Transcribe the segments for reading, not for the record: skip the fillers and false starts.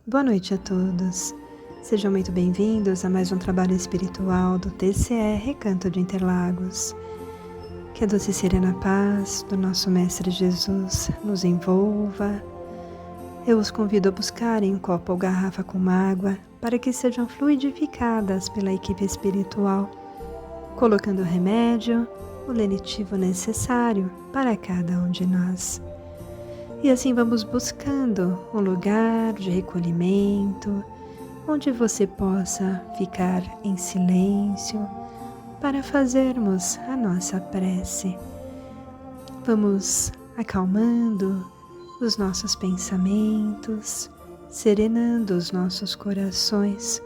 Boa noite a todos. Sejam muito bem-vindos a mais um trabalho espiritual do TCE Recanto de Interlagos. Que a doce e serena paz do nosso Mestre Jesus nos envolva. Eu os convido a buscarem um copo ou garrafa com água para que sejam fluidificadas pela equipe espiritual, colocando o remédio, o lenitivo necessário para cada um de nós. E assim vamos buscando um lugar de recolhimento, onde você possa ficar em silêncio para fazermos a nossa prece. Vamos acalmando os nossos pensamentos, serenando os nossos corações,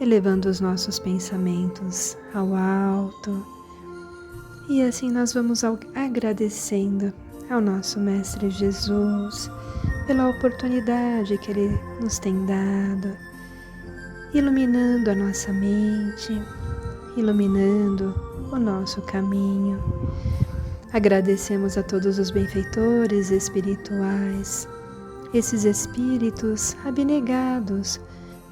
elevando os nossos pensamentos ao alto. E assim nós vamos agradecendo ao nosso Mestre Jesus pela oportunidade que Ele nos tem dado, iluminando a nossa mente, iluminando o nosso caminho. Agradecemos a todos os benfeitores espirituais, esses espíritos abnegados,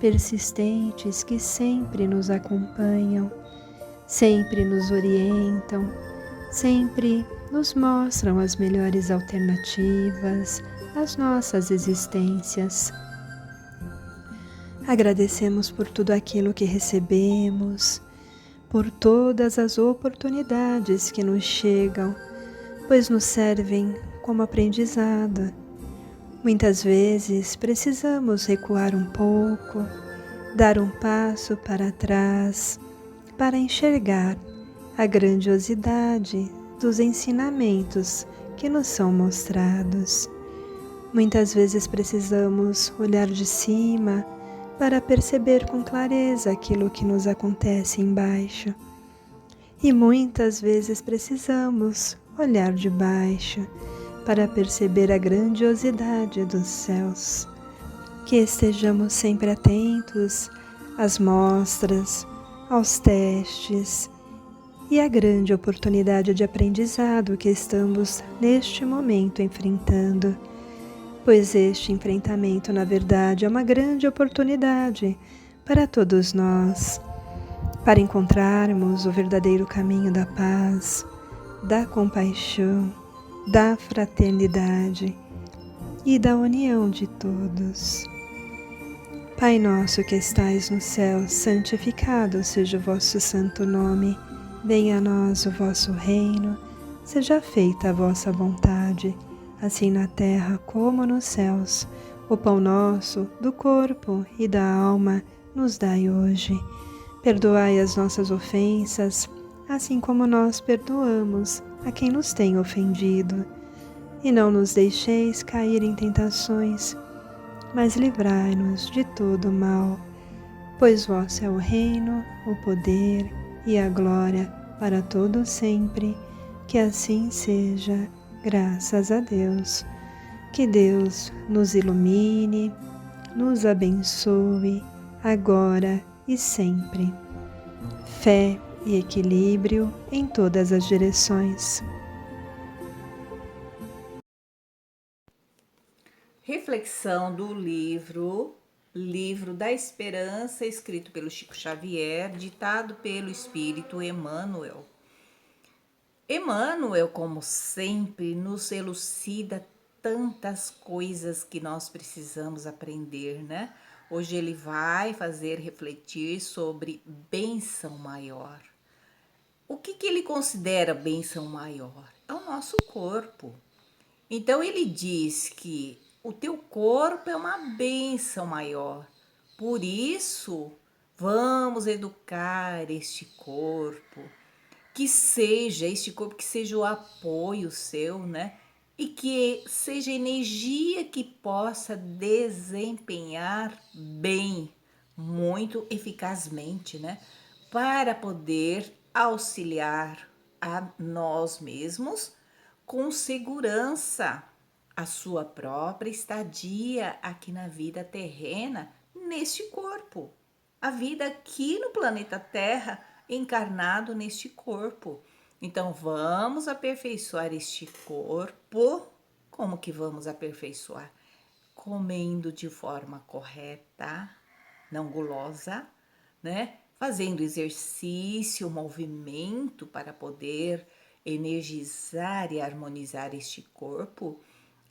persistentes que sempre nos acompanham, sempre nos orientam, sempre nos mostram as melhores alternativas às nossas existências. Agradecemos por tudo aquilo que recebemos, por todas as oportunidades que nos chegam, pois nos servem como aprendizado. Muitas vezes precisamos recuar um pouco, dar um passo para trás, para enxergar a grandiosidade dos ensinamentos que nos são mostrados. Muitas vezes precisamos olhar de cima para perceber com clareza aquilo que nos acontece embaixo. E muitas vezes precisamos olhar de baixo para perceber a grandiosidade dos céus. Que estejamos sempre atentos às mostras, aos testes e à grande oportunidade de aprendizado que estamos neste momento enfrentando, pois este enfrentamento, na verdade, é uma grande oportunidade para todos nós, para encontrarmos o verdadeiro caminho da paz, da compaixão, da fraternidade e da união de todos. Pai nosso que estais no céu, santificado seja o vosso santo nome. Venha a nós o vosso reino, seja feita a vossa vontade, assim na terra como nos céus. O pão nosso, do corpo e da alma, nos dai hoje. Perdoai as nossas ofensas, assim como nós perdoamos a quem nos tem ofendido. E não nos deixeis cair em tentações, mas livrai-nos de todo o mal. Pois vosso é o reino, o poder e a glória para todo sempre. Que assim seja, graças a Deus. Que Deus nos ilumine, nos abençoe, agora e sempre. Fé e equilíbrio em todas as direções. Reflexão do Livro da Esperança, escrito pelo Chico Xavier, ditado pelo Espírito Emmanuel. Emmanuel, como sempre, nos elucida tantas coisas que nós precisamos aprender, né? Hoje ele vai fazer refletir sobre bênção maior. O que ele considera bênção maior? É o nosso corpo. Então ele diz que o teu corpo é uma bênção maior. Por isso, vamos educar este corpo, que seja este corpo que seja o apoio seu, né? E que seja energia que possa desempenhar bem, muito eficazmente, né? Para poder auxiliar a nós mesmos com segurança a sua própria estadia aqui na vida terrena, neste corpo. A vida aqui no planeta Terra, encarnado neste corpo. Então vamos aperfeiçoar este corpo. Como que vamos aperfeiçoar? comendo de forma correta, não gulosa, né? Fazendo exercício, movimento para poder energizar e harmonizar este corpo,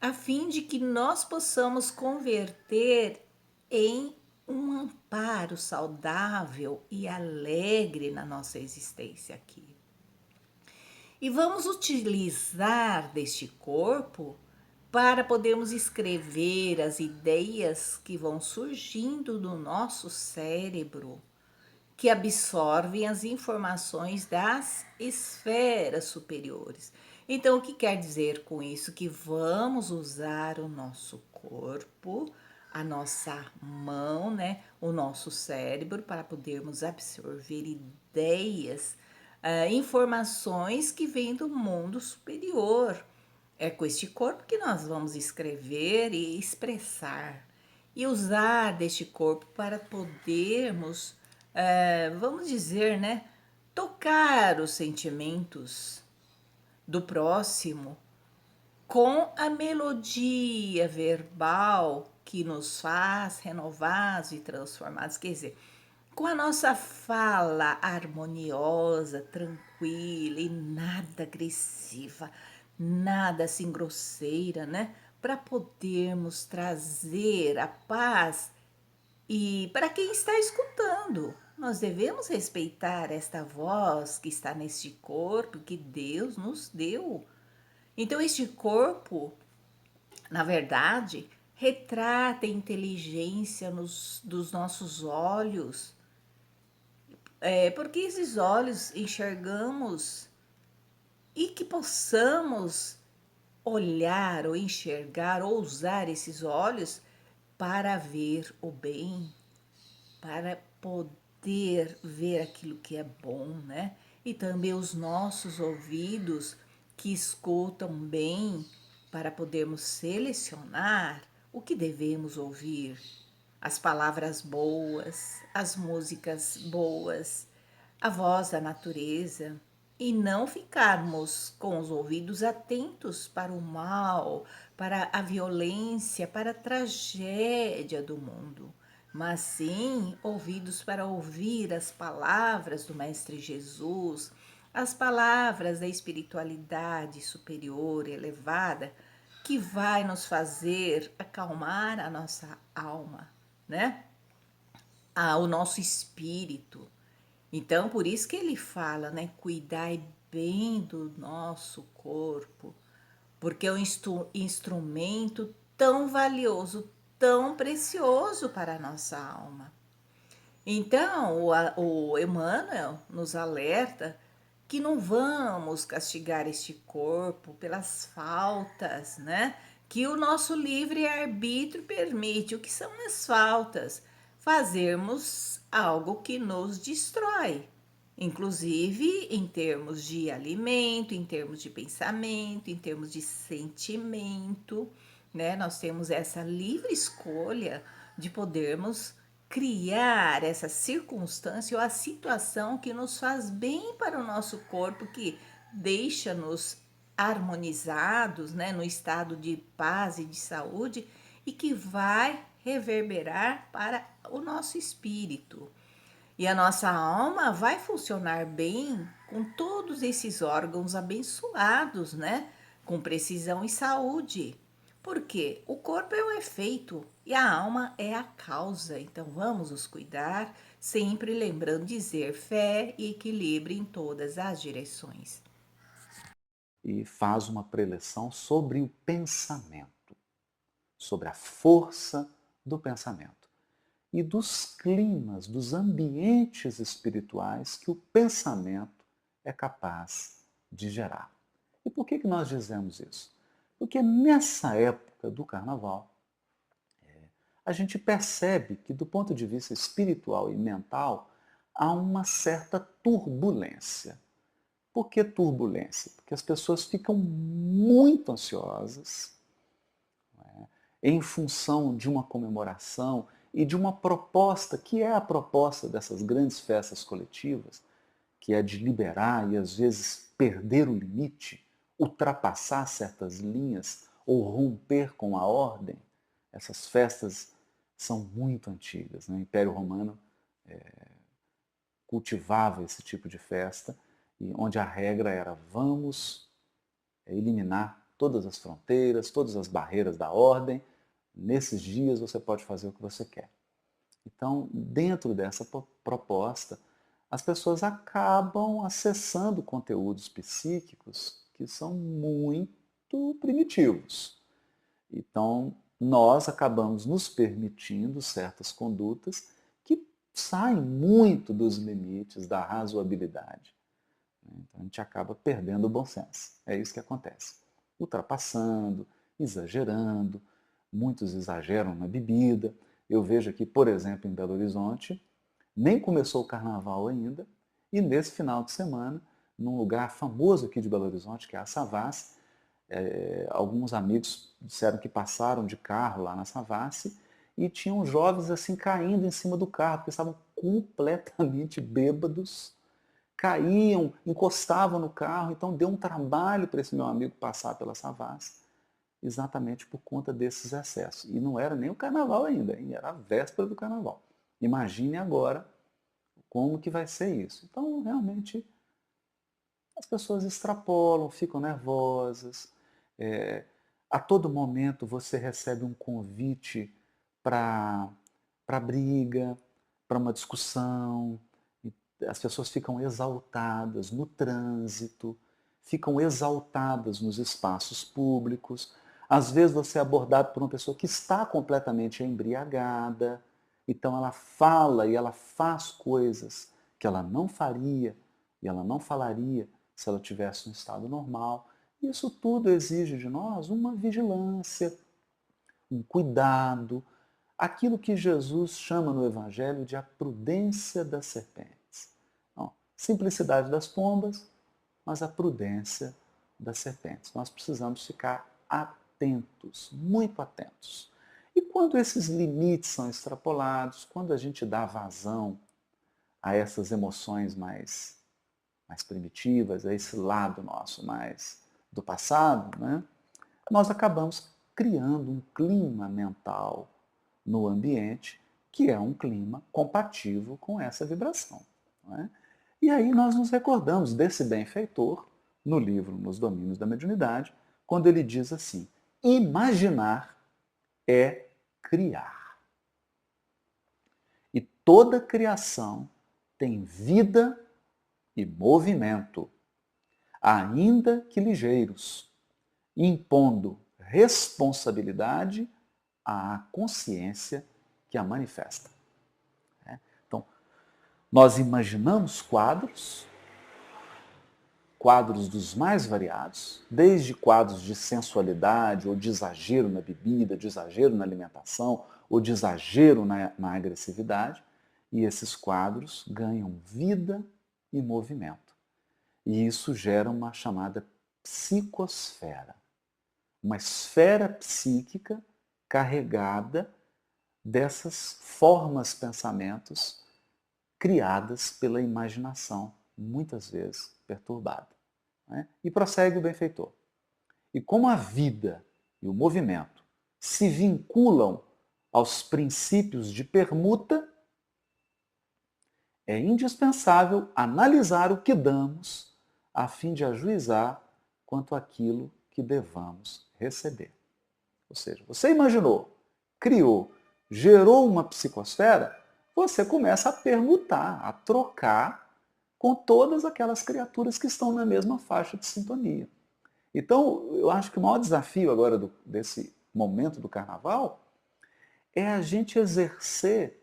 a fim de que nós possamos converter em um amparo saudável e alegre na nossa existência aqui. E vamos utilizar deste corpo para podermos escrever as ideias que vão surgindo no nosso cérebro, que absorvem as informações das esferas superiores. Então, o que quer dizer com isso? Que vamos usar o nosso corpo, a nossa mão, né, o nosso cérebro, para podermos absorver ideias, informações que vêm do mundo superior. É com este corpo que nós vamos escrever e expressar, e usar deste corpo para podermos, vamos dizer, né, tocar os sentimentos do próximo com a melodia verbal que nos faz renovados e transformados. Quer dizer, com a nossa fala harmoniosa, tranquila e nada agressiva, nada assim grosseira, né? Para podermos trazer a paz e para quem está escutando. Nós devemos respeitar esta voz que está neste corpo que Deus nos deu. Então, este corpo, na verdade, retrata a inteligência dos nossos olhos, porque esses olhos enxergamos e que possamos olhar ou enxergar ou usar esses olhos para ver o bem, para poder ver aquilo que é bom, né? E também os nossos ouvidos que escutam bem para podermos selecionar o que devemos ouvir, as palavras boas, as músicas boas, a voz da natureza, e não ficarmos com os ouvidos atentos para o mal, para a violência, para a tragédia do mundo, mas sim ouvidos para ouvir as palavras do Mestre Jesus, as palavras da espiritualidade superior, elevada, que vai nos fazer acalmar a nossa alma, né? O nosso espírito. Então, por isso que ele fala, né? Cuidai bem do nosso corpo, porque é um instrumento tão valioso, tão precioso para a nossa alma. Então, o Emmanuel nos alerta que não vamos castigar este corpo pelas faltas, né? Que o nosso livre-arbítrio permite. O que são as faltas? Fazermos algo que nos destrói, inclusive em termos de alimento, em termos de pensamento, em termos de sentimento, né? Nós temos essa livre escolha de podermos criar essa circunstância ou a situação que nos faz bem para o nosso corpo, que deixa-nos harmonizados, né, no estado de paz e de saúde, e que vai reverberar para o nosso espírito. E a nossa alma vai funcionar bem com todos esses órgãos abençoados, né? Com precisão e saúde. Porque o corpo é o efeito e a alma é a causa. Então vamos nos cuidar, sempre lembrando de dizer fé e equilíbrio em todas as direções. E faz uma preleção sobre o pensamento, sobre a força do pensamento e dos climas, dos ambientes espirituais que o pensamento é capaz de gerar. E por que nós dizemos isso? Porque nessa época do carnaval, a gente percebe que, do ponto de vista espiritual e mental, há uma certa turbulência. Por que turbulência? Porque as pessoas ficam muito ansiosas, em função de uma comemoração e de uma proposta, que é a proposta dessas grandes festas coletivas, que é de liberar e às vezes perder o limite, ultrapassar certas linhas ou romper com a ordem, Essas festas são muito antigas, né? O Império Romano cultivava esse tipo de festa, e onde a regra era vamos eliminar todas as fronteiras, todas as barreiras da ordem. Nesses dias você pode fazer o que você quer. Então, dentro dessa proposta, as pessoas acabam acessando conteúdos psíquicos que são muito primitivos. Então, nós acabamos nos permitindo certas condutas que saem muito dos limites da razoabilidade. Então, a gente acaba perdendo o bom senso. É isso que acontece. Ultrapassando, exagerando, muitos exageram na bebida. Eu vejo aqui, por exemplo, em Belo Horizonte, nem começou o carnaval ainda, e nesse final de semana, num lugar famoso aqui de Belo Horizonte, que é a Savassi, alguns amigos disseram que passaram de carro lá na Savassi e tinham jovens assim caindo em cima do carro, porque estavam completamente bêbados, caíam, encostavam no carro, então deu um trabalho para esse meu amigo passar pela Savassi, exatamente por conta desses excessos. E não era nem o carnaval ainda, era a véspera do carnaval. Imagine agora como que vai ser isso. Então, realmente, as pessoas extrapolam, ficam nervosas. É, a todo momento você recebe um convite para briga, para uma discussão. As pessoas ficam exaltadas no trânsito, ficam exaltadas nos espaços públicos. Às vezes você é abordado por uma pessoa que está completamente embriagada, então ela fala e ela faz coisas que ela não faria e ela não falaria se ela tivesse um estado normal. Isso tudo exige de nós uma vigilância, um cuidado, aquilo que Jesus chama no Evangelho de a prudência das serpentes. Não, simplicidade das pombas, mas a prudência das serpentes. Nós precisamos ficar atentos, muito atentos. E quando esses limites são extrapolados, quando a gente dá vazão a essas emoções mais primitivas, a esse lado nosso mais do passado, né, nós acabamos criando um clima mental no ambiente que é um clima compatível com essa vibração. Não é? E aí nós nos recordamos desse benfeitor no livro Nos Domínios da Mediunidade, quando ele diz assim: imaginar é criar. E toda criação tem vida e movimento, ainda que ligeiros, impondo responsabilidade à consciência que a manifesta. Então, nós imaginamos quadros dos mais variados, desde quadros de sensualidade ou de exagero na bebida, de exagero na alimentação ou de exagero na agressividade, e esses quadros ganham vida e movimento. E isso gera uma chamada psicosfera, uma esfera psíquica carregada dessas formas, pensamentos criadas pela imaginação, muitas vezes perturbada. Né? E prossegue o benfeitor. E como a vida e o movimento se vinculam aos princípios de permuta, é indispensável analisar o que damos a fim de ajuizar quanto àquilo que devamos receber. Ou seja, você imaginou, criou, gerou uma psicosfera, você começa a permutar, a trocar com todas aquelas criaturas que estão na mesma faixa de sintonia. Então, eu acho que o maior desafio agora desse momento do carnaval é a gente exercer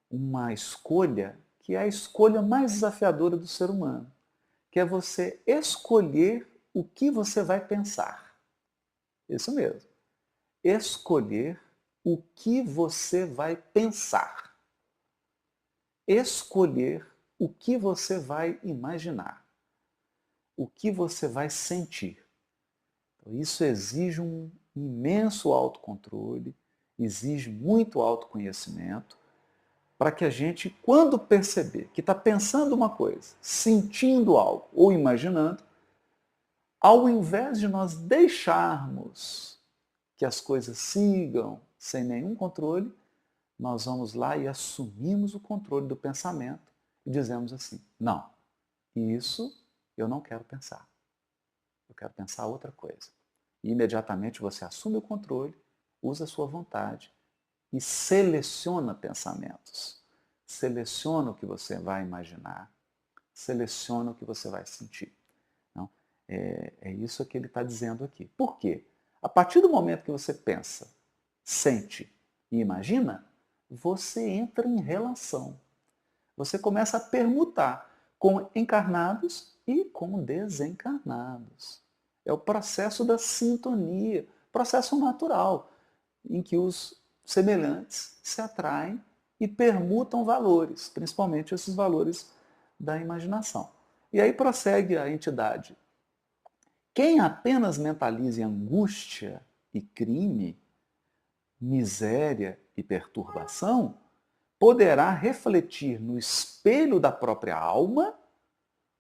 uma escolha que é a escolha mais desafiadora do ser humano, que é você escolher o que você vai pensar. Isso mesmo. Escolher o que você vai pensar. Escolher o que você vai imaginar. O que você vai sentir. Então, isso exige um imenso autocontrole, exige muito autoconhecimento, para que a gente, quando perceber que está pensando uma coisa, sentindo algo ou imaginando, ao invés de nós deixarmos que as coisas sigam sem nenhum controle, nós vamos lá e assumimos o controle do pensamento e dizemos assim: não, isso eu não quero pensar. Eu quero pensar outra coisa. E imediatamente você assume o controle, usa a sua vontade e seleciona pensamentos. Seleciona o que você vai imaginar, seleciona o que você vai sentir. Não? É isso que ele está dizendo aqui. Por quê? A partir do momento que você pensa, sente e imagina, você entra em relação. Você começa a permutar com encarnados e com desencarnados. É o processo da sintonia, processo natural, em que os semelhantes se atraem e permutam valores, principalmente esses valores da imaginação. E aí prossegue a entidade. Quem apenas mentaliza em angústia e crime, miséria e perturbação, poderá refletir no espelho da própria alma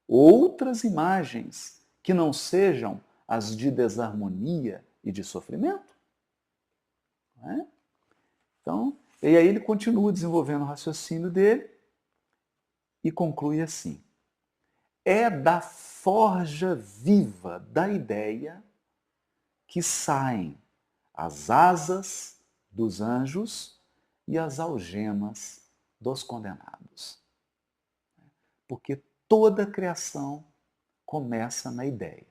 outras imagens que não sejam as de desarmonia e de sofrimento? Não é? Então, e aí ele continua desenvolvendo o raciocínio dele e conclui assim: é da forja viva da ideia que saem as asas dos anjos e as algemas dos condenados. Porque toda a criação começa na ideia,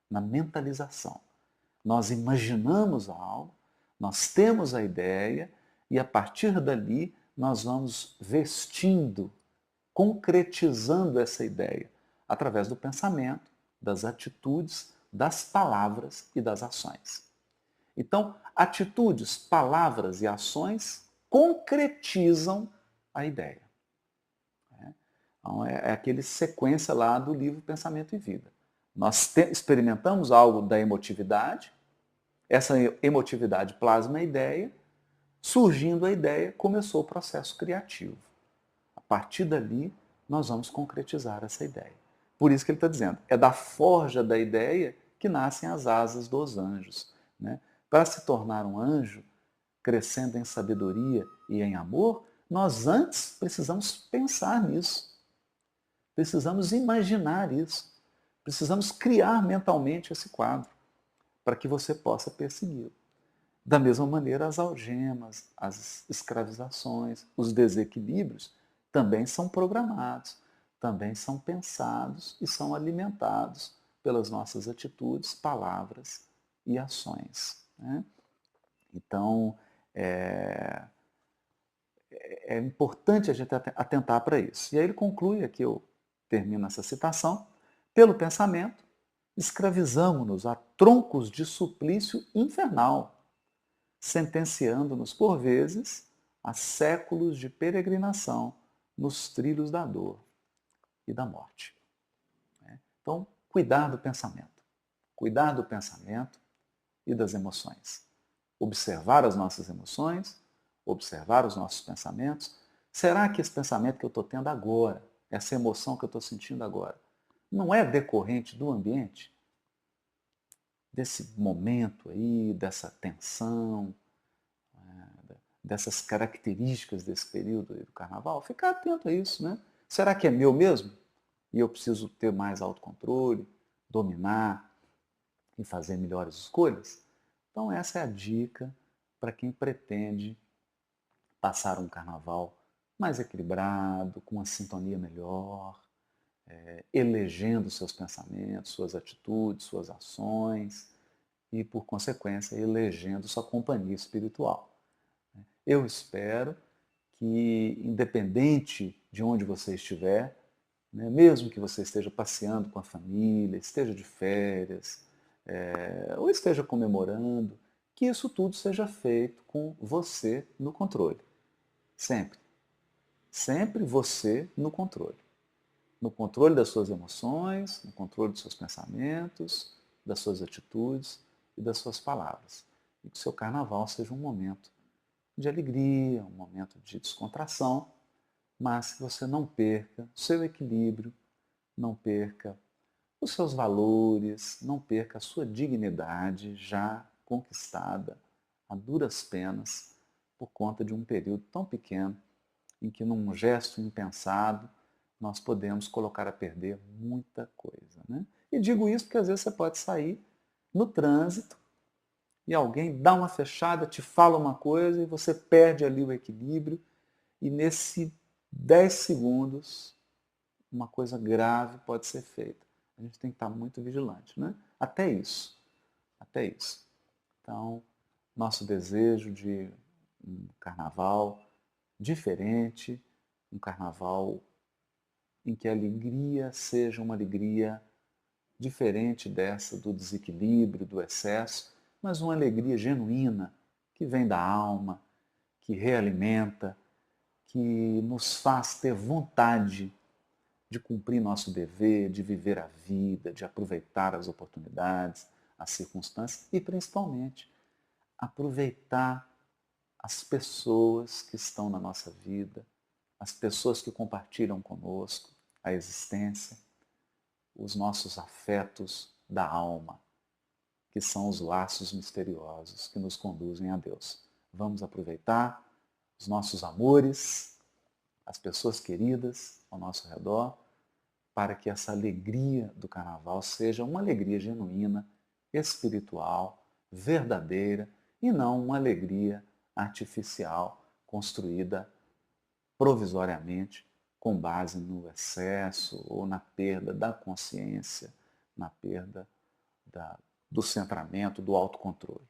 na mentalização. Nós imaginamos algo, nós temos a ideia e a partir dali nós vamos vestindo, concretizando essa ideia através do pensamento, das atitudes, das palavras e das ações. Então, atitudes, palavras e ações concretizam a ideia. Então, é aquele sequência lá do livro Pensamento e Vida. Nós experimentamos algo da emotividade, essa emotividade plasma a ideia, surgindo a ideia, começou o processo criativo. A partir dali, nós vamos concretizar essa ideia. Por isso que ele está dizendo, é da forja da ideia que nascem as asas dos anjos. Né? Para se tornar um anjo, crescendo em sabedoria e em amor, nós antes precisamos pensar nisso. Precisamos imaginar isso. Precisamos criar mentalmente esse quadro para que você possa persegui-lo. Da mesma maneira, as algemas, as escravizações, os desequilíbrios também são programados, também são pensados e são alimentados pelas nossas atitudes, palavras e ações. Né? Então, é importante a gente atentar para isso. E aí ele conclui, aqui eu termino essa citação, pelo pensamento, escravizamo-nos a troncos de suplício infernal, sentenciando-nos, por vezes, a séculos de peregrinação nos trilhos da dor e da morte. Então, cuidar do pensamento. Cuidar do pensamento e das emoções. Observar as nossas emoções, observar os nossos pensamentos. Será que esse pensamento que eu estou tendo agora, essa emoção que eu estou sentindo agora, não é decorrente do ambiente? Desse momento aí, dessa tensão, dessas características desse período aí do carnaval? Ficar atento a isso, né? Será que é meu mesmo? E eu preciso ter mais autocontrole, dominar e fazer melhores escolhas? Então essa é a dica para quem pretende passar um carnaval mais equilibrado, com uma sintonia melhor, elegendo seus pensamentos, suas atitudes, suas ações e, por consequência, elegendo sua companhia espiritual. Eu espero que, independente de onde você estiver, né, mesmo que você esteja passeando com a família, esteja de férias, ou esteja comemorando, que isso tudo seja feito com você no controle. Sempre. Sempre você no controle. No controle das suas emoções, no controle dos seus pensamentos, das suas atitudes e das suas palavras. E que o seu carnaval seja um momento de alegria, um momento de descontração, mas que você não perca o seu equilíbrio, não perca os seus valores, não perca a sua dignidade já conquistada a duras penas, por conta de um período tão pequeno em que, num gesto impensado, nós podemos colocar a perder muita coisa, né? E digo isso porque às vezes você pode sair no trânsito e alguém dá uma fechada, te fala uma coisa e você perde ali o equilíbrio e nesse 10 segundos uma coisa grave pode ser feita. A gente tem que estar muito vigilante, né? Até isso, até isso. Então, nosso desejo de um carnaval diferente, um carnaval em que a alegria seja uma alegria diferente dessa do desequilíbrio, do excesso, mas uma alegria genuína, que vem da alma, que realimenta, que nos faz ter vontade de cumprir nosso dever, de viver a vida, de aproveitar as oportunidades, as circunstâncias e, principalmente, aproveitar as pessoas que estão na nossa vida, as pessoas que compartilham conosco a existência, os nossos afetos da alma, que são os laços misteriosos que nos conduzem a Deus. Vamos aproveitar os nossos amores, as pessoas queridas ao nosso redor, para que essa alegria do carnaval seja uma alegria genuína, espiritual, verdadeira e não uma alegria artificial construída provisoriamente com base no excesso ou na perda da consciência, na perda do centramento, do autocontrole.